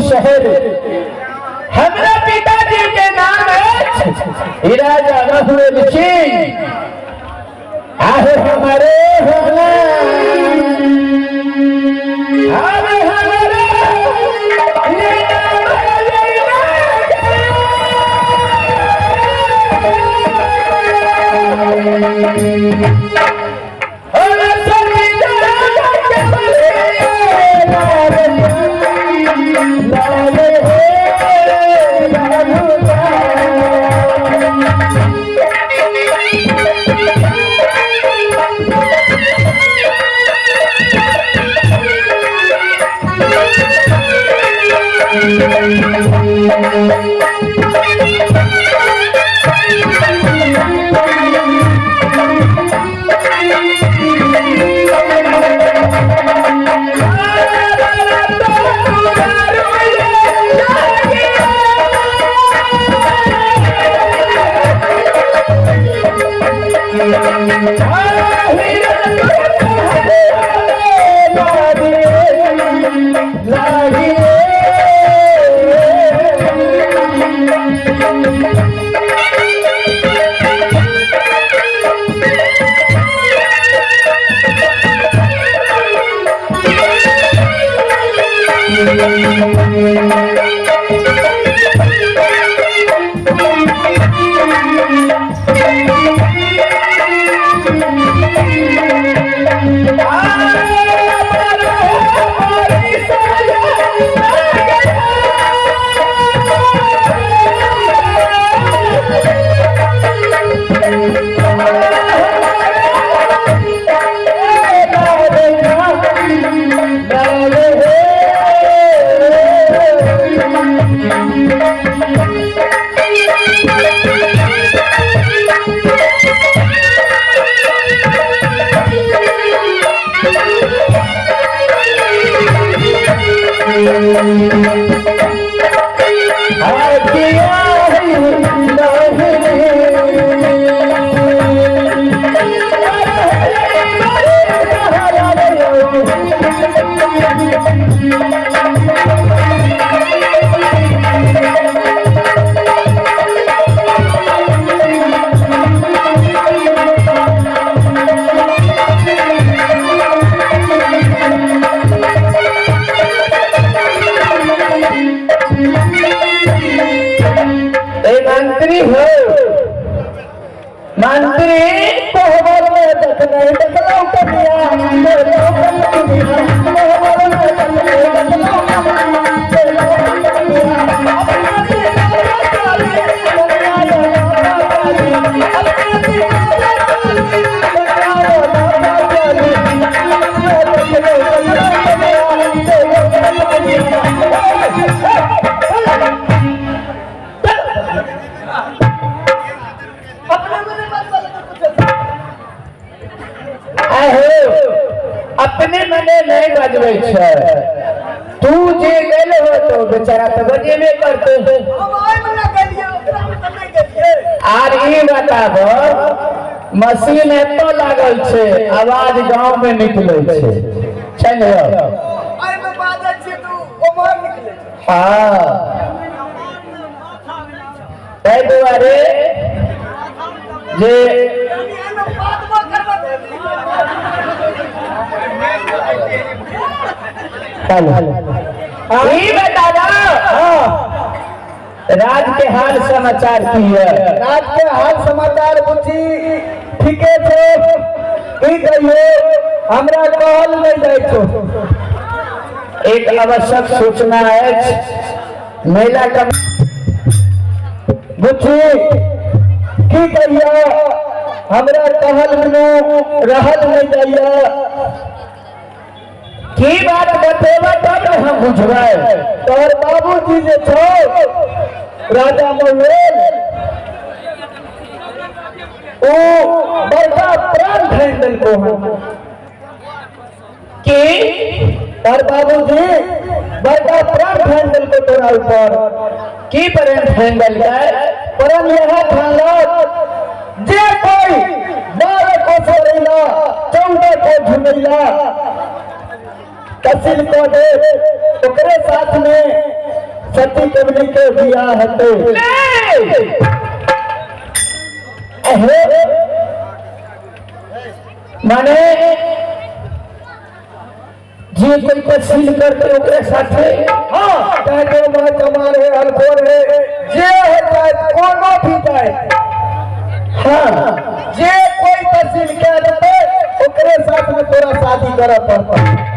शहर हमरा पिताजी के नाम है राजा महमूद सिंह। आहे हमारे अपने मने नहीं बजबै छै। तू जे गेल हो तो बेचारा तो बजेबे करते है। आर ई बताबो मशीन एतो लागल छै आवाज गांव में निकलै छै। चलो हाँ ताहि दुआरे जे दादा राज के हाल समाचार की है। राज के हाल समाचार बुझी ठीके छो ई कहियो हमरा कहल नहीं जाय छो। एक आवश्यक सूचना है महिला का बुझी की कहियो हमरा कहल में रहल नहीं जाइए। की बात बतेबा तब हम बुझबै। तोहर बाबूजी जे छो राजा महेल ओ बड़का प्राण ठानि देलको हन की तोहर बाबूजी बड़का प्राण ठानि देलको तोरा ऊपर। की प्रण ठानि देलकै? प्रण यह ठानलक जे कोई 12 को सोलैला 14 को झुमैला तहसील को दे ओकरे साथ में सती कमली के बियाह हते। माने जे कोई तहसील करते ओकरे साथे हाँ चाहे वह कमार है हलकोर है जे है चाहे कोनो भी जाए हाँ जे कोई तहसील के देते ओकरे साथ में तोरा शादी करे पड़ता।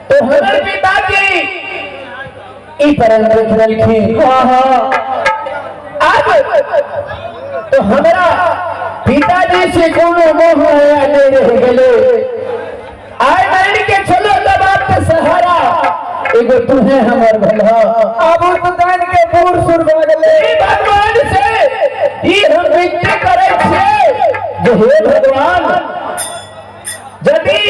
तो हमारे पिताजी हाँ हाँ अब तो हमारा पिताजी से कोनो मोह नहीं रह गए। आय मान के चलो तब आपके सहारा एगो तुहे हमर भला अब तो जान के दूर सुर गले भगवान से ई हम विनती करे छे जे हे भगवान यदि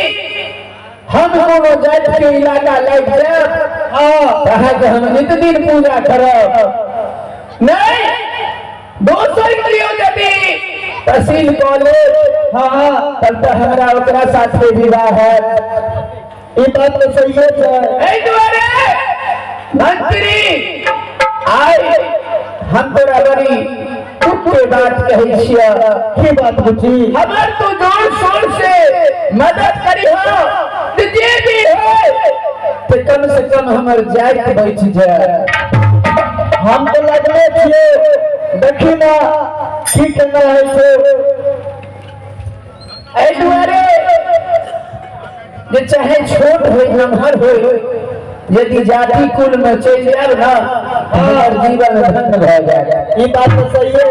हम कोनो जाति के इलाका लग जाए कहा कि हम नित दिन पूजा करब नहीं दोसर करियो यदि तहसील कॉलेज हाँ तब तो हमारा ओकरा साथे विवाह है। ये बात तो सही है द्वारे मंत्री आए हम तोरा बड़ी के बात कही छिया की बात बुझी हमार तू जोर शोर से मदद करी हो जे भी हो तो कम से कम हमार जात बैठ जाए। हम तो लगले छिए देखी ना की केना है छो ए दुआरे जे चाहे छोट हो नमहर हो यदि जाति कुल में चल जाए ना हमार जीवन धन्य भ जाए। ये बात तो सही है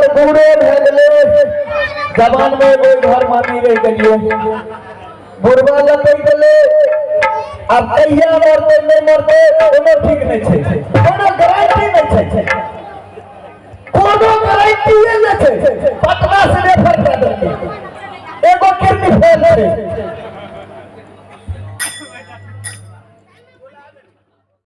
तो बूढ़े भए गेले जवान में एगो घर मानी रह गेलिए बुढ़वा लपट गेले अब कहिया मरते नहीं मरते कोनो ठीक नहीं छै कोनो